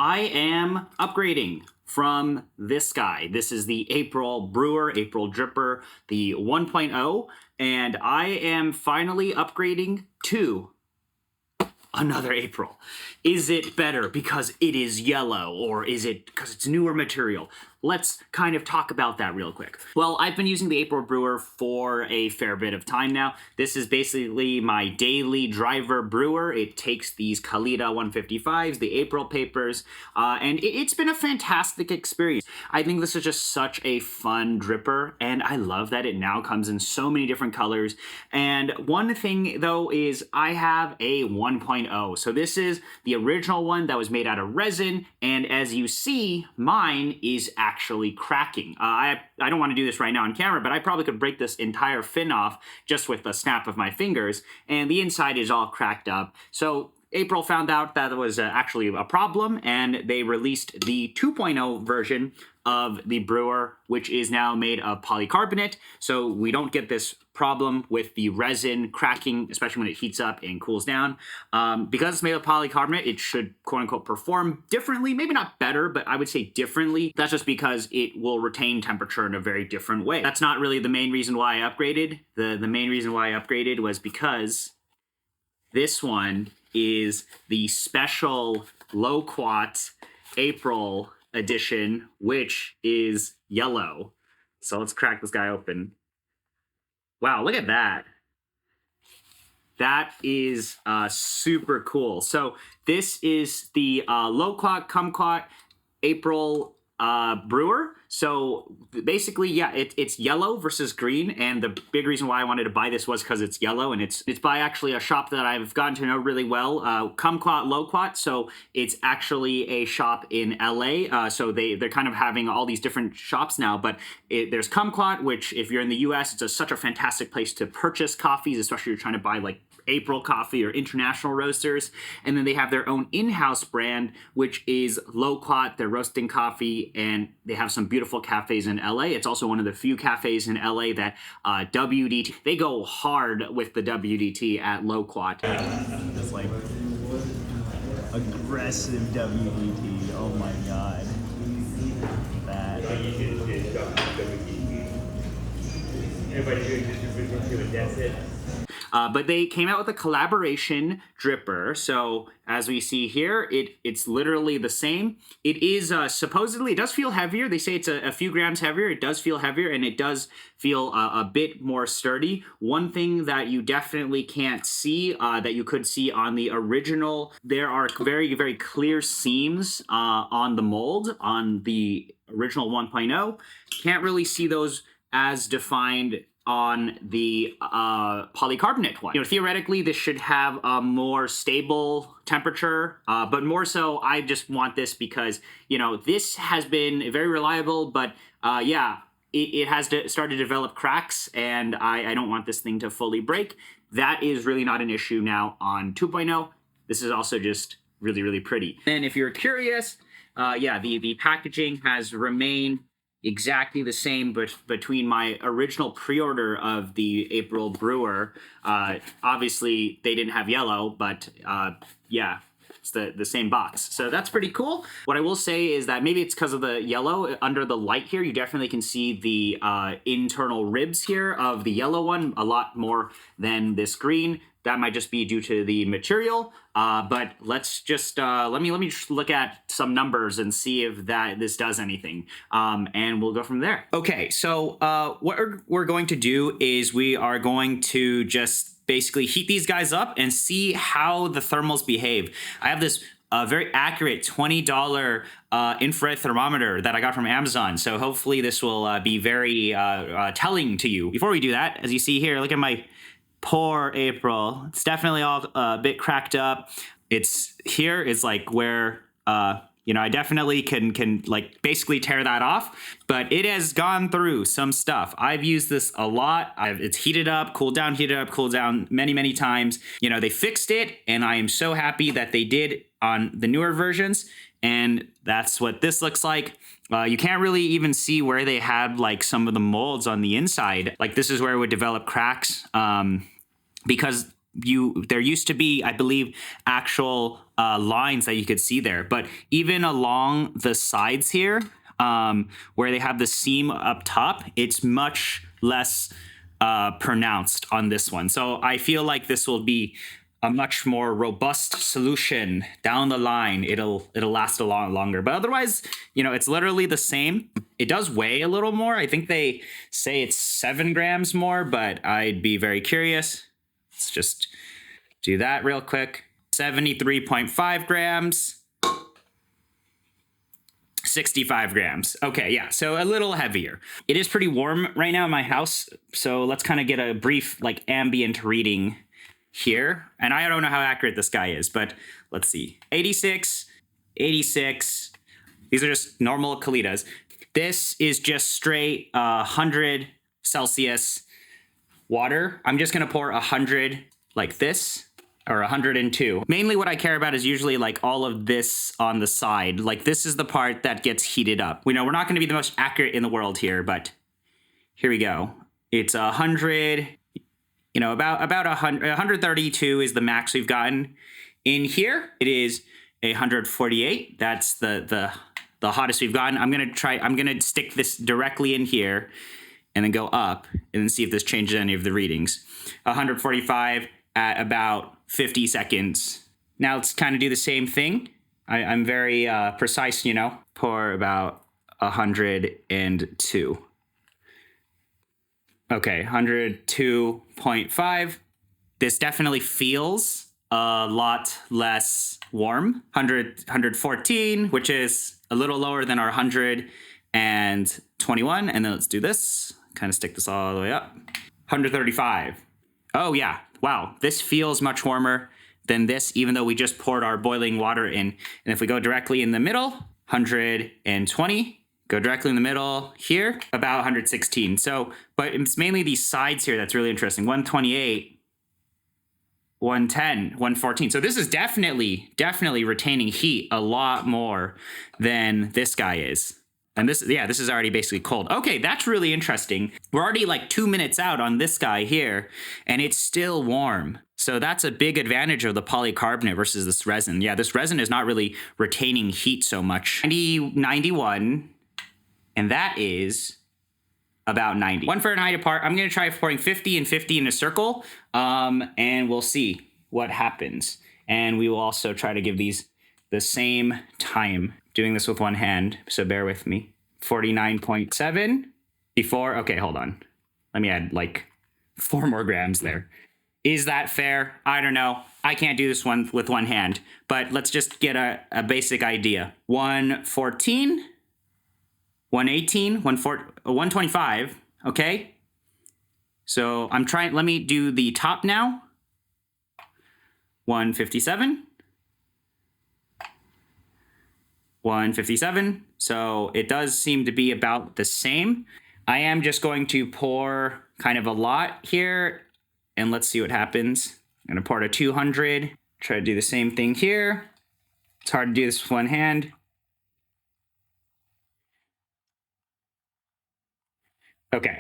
I am upgrading from this guy. This is the April Brewer, April Dripper, the 1.0, and I am finally upgrading to another April. Is it better because it is yellow, or is it because it's newer material? Let's kind of talk about that real quick. Well, I've been using the April Brewer for a fair bit of time now. This is basically my daily driver brewer. It takes these Kalita 155s, the April papers, and it's been a fantastic experience. I think this is just such a fun dripper, and I love that it now comes in so many different colors. And one thing, though, is I have a 1.0. So this is the original one that was made out of resin, and as you see, mine is actually cracking. I don't want to do this right now on camera, but I probably could break this entire fin off just with the snap of my fingers, and the inside is all cracked up. So April found out that it was actually a problem, and they released the 2.0 version of the brewer, which is now made of polycarbonate, so we don't get this problem with the resin cracking, especially when it heats up and cools down. Because it's made of polycarbonate, it should quote-unquote perform differently, maybe not better, but I would say differently. That's just because it will retain temperature in a very different way. That's not really the main reason why I upgraded. The main reason why I upgraded was because this one is the special Loquat April edition, which is yellow. So let's crack this guy open. Wow, look at that. That is super cool. So this is the Loquat Kumquat April Brewer. So basically, yeah, it's yellow versus green, and the big reason why I wanted to buy this was because it's yellow, and it's by actually a shop that I've gotten to know really well, Kumquat Loquat. So it's actually a shop in LA. So they're kind of having all these different shops now, but there's Kumquat, which if you're in the US, it's such a fantastic place to purchase coffees, especially if you're trying to buy like April coffee or international roasters. And then they have their own in-house brand, which is Loquat. They're roasting coffee, and they have some beautiful cafes in LA. It's also one of the few cafes in LA that WDT, they go hard with the WDT at Loquat. It's like aggressive WDT. Oh my God. That. That's it. But they came out with a collaboration dripper. So as we see here, it's literally the same. It is supposedly, it does feel heavier. They say it's a few grams heavier. It does feel heavier, and it does feel a bit more sturdy. One thing that you definitely can't see that you could see on the original, there are very, very clear seams on the mold on the original 1.0. Can't really see those as defined on the polycarbonate one. You know, theoretically, this should have a more stable temperature, but more so, I just want this because, you know, this has been very reliable, but yeah, it has to start to develop cracks, and I don't want this thing to fully break. That is really not an issue now on 2.0. This is also just really, really pretty. And if you're curious, yeah, the packaging has remained exactly the same, but between my original pre-order of the April Brewer, obviously they didn't have yellow, but yeah, it's the same box. So that's pretty cool. What I will say is that maybe it's because of the yellow. Under the light here, you definitely can see the internal ribs here of the yellow one a lot more than this green. That might just be due to the material, but let's just let me just look at some numbers and see if this does anything, and we'll go from there. Okay, so what we're going to do is we are going to just basically heat these guys up and see how the thermals behave. I have this very accurate $20 infrared thermometer that I got from Amazon, so hopefully this will be very telling to you. Before we do that, as you see here, look at my poor April. It's definitely all a bit cracked up. It's here is like where you know, I definitely can like basically tear that off, but it has gone through some stuff. I've used this a lot. It's heated up, cooled down many times. You know, they fixed it, and I am so happy that they did on the newer versions. And that's what this looks like. You can't really even see where they had like some of the molds on the inside. Like this is where it would develop cracks because there used to be, I believe, actual lines that you could see there. But even along the sides here, where they have the seam up top, it's much less pronounced on this one. So I feel like this will be a much more robust solution down the line. It'll last a lot longer. But otherwise, it's literally the same. It does weigh a little more. I think they say it's 7 grams more, but I'd be very curious. Let's just do that real quick. 73.5 grams. 65 grams. Okay, yeah, so a little heavier. It is pretty warm right now in my house, so let's kind of get a brief ambient reading here. And I don't know how accurate this guy is, but let's see. 86, 86. These are just normal Kalitas. This is just straight 100 Celsius water. I'm just gonna pour 100 like this, or 102. Mainly what I care about is usually all of this on the side. This is the part that gets heated up. We know we're not gonna be the most accurate in the world here, but here we go. It's 100, about 100, 132 is the max we've gotten. In here, it is 148. That's the hottest we've gotten. I'm gonna stick this directly in here and then go up and then see if this changes any of the readings. 145 at about 50 seconds. Now let's kind of do the same thing. I'm very precise, pour about 102. Okay, 102.5. This definitely feels a lot less warm. 114, which is a little lower than our 121. And then let's do this. Kind of stick this all the way up. 135. Oh yeah, wow. This feels much warmer than this, even though we just poured our boiling water in. And if we go directly in the middle, 120. Go directly in the middle here, about 116. So, but it's mainly these sides here that's really interesting. 128, 110, 114. So this is definitely retaining heat a lot more than this guy is. And this is already basically cold. Okay, that's really interesting. We're already 2 minutes out on this guy here, and it's still warm. So that's a big advantage of the polycarbonate versus this resin. Yeah, this resin is not really retaining heat so much. 91. And that is about 90. 1 Fahrenheit apart. I'm going to try pouring 50 and 50 in a circle, and we'll see what happens. And we will also try to give these the same time. Doing this with one hand, so bear with me. 49.7. Before, okay, hold on. Let me add 4 more grams there. Is that fair? I don't know. I can't do this one with one hand, but let's just get a basic idea. 114. 118, 125, okay? So let me do the top now. 157. 157, so it does seem to be about the same. I am just going to pour kind of a lot here, and let's see what happens. I'm gonna pour to 200, try to do the same thing here. It's hard to do this with one hand. Okay,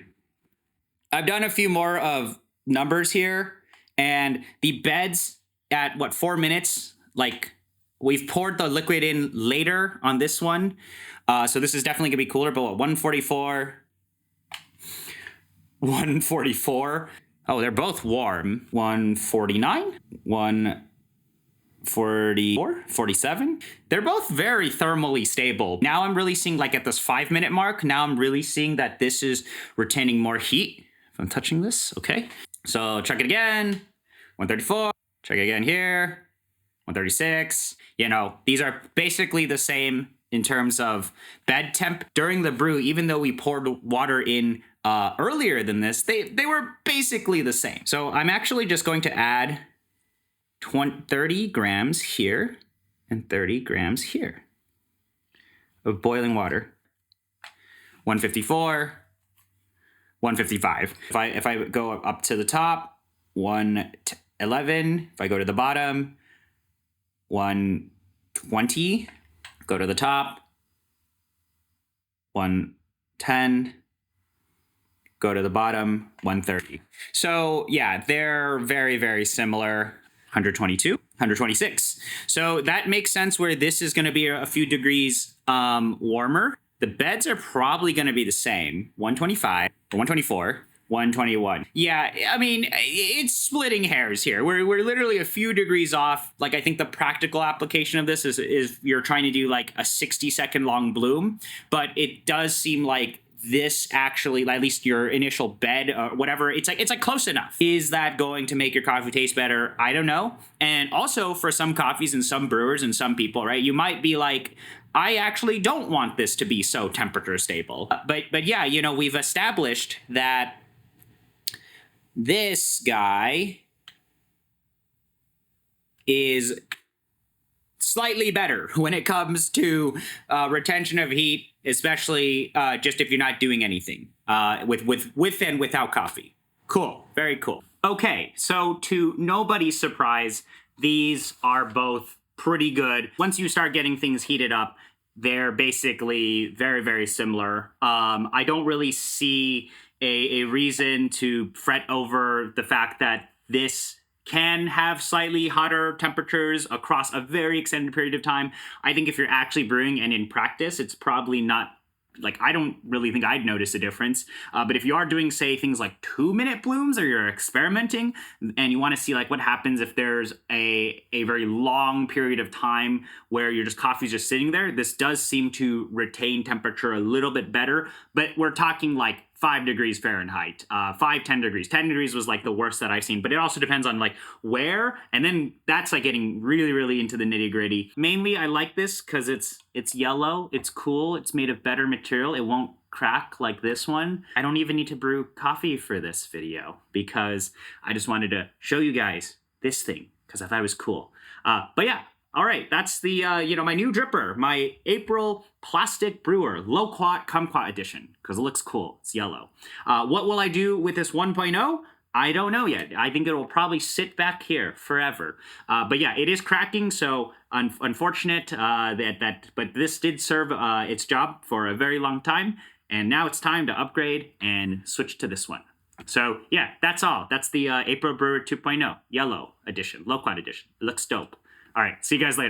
I've done a few more of numbers here, and the beds at 4 minutes, we've poured the liquid in later on this one. So this is definitely gonna be cooler, but 144, 144. Oh, they're both warm. 149, 144, 47. They're both very thermally stable. Now I'm really seeing at this 5 minute mark, now I'm really seeing that this is retaining more heat. If I'm touching this, okay. So check it again, 134, check it again here, 136. These are basically the same in terms of bed temp. During the brew, even though we poured water in earlier than this, they were basically the same. So I'm actually just going to add 30 grams here and 30 grams here of boiling water. 154, 155. If I go up to the top, 111. If I go to the bottom, 120. Go to the top, 110. Go to the bottom, 130. So yeah, they're very, very similar. 122. 126. So that makes sense where this is going to be a few degrees warmer. The beds are probably going to be the same, 125 or 124. 121. Yeah, I mean, it's splitting hairs here. We're literally a few degrees off. Like, I think the practical application of this is you're trying to do like a 60-second long bloom, but it does seem like this actually, at least your initial bed or whatever, it's like close enough. Is that going to make your coffee taste better? I don't know. And also for some coffees and some brewers and some people, right, you might be like, I actually don't want this to be so temperature stable. But yeah, you know, we've established that this guy is slightly better when it comes to retention of heat, especially just if you're not doing anything with and without coffee. Cool, very cool. Okay, so to nobody's surprise, these are both pretty good. Once you start getting things heated up, they're basically very, very similar. I don't really see a reason to fret over the fact that this can have slightly hotter temperatures across a very extended period of time. I think if you're actually brewing and in practice, it's probably not, like, I don't really think I'd notice a difference. But if you are doing, say, things like 2-minute blooms, or you're experimenting and you want to see like what happens if there's a very long period of time where your coffee's just sitting there, this does seem to retain temperature a little bit better. But we're talking like 5 degrees Fahrenheit, 10 degrees. 10 degrees was like the worst that I've seen, but it also depends on like where, and then that's like getting really, really into the nitty gritty. Mainly I like this because it's yellow, it's cool, it's made of better material, it won't crack like this one. I don't even need to brew coffee for this video because I just wanted to show you guys this thing because I thought it was cool. But yeah. All right, that's the, my new dripper, my April Plastic Brewer Loquat Kumquat edition, because it looks cool. It's yellow. What will I do with this 1.0? I don't know yet. I think it will probably sit back here forever. But yeah, it is cracking, so unfortunate but this did serve its job for a very long time, and now it's time to upgrade and switch to this one. So yeah, that's all. That's the April Brewer 2.0 Yellow Edition, Loquat Edition. It looks dope. All right, see you guys later.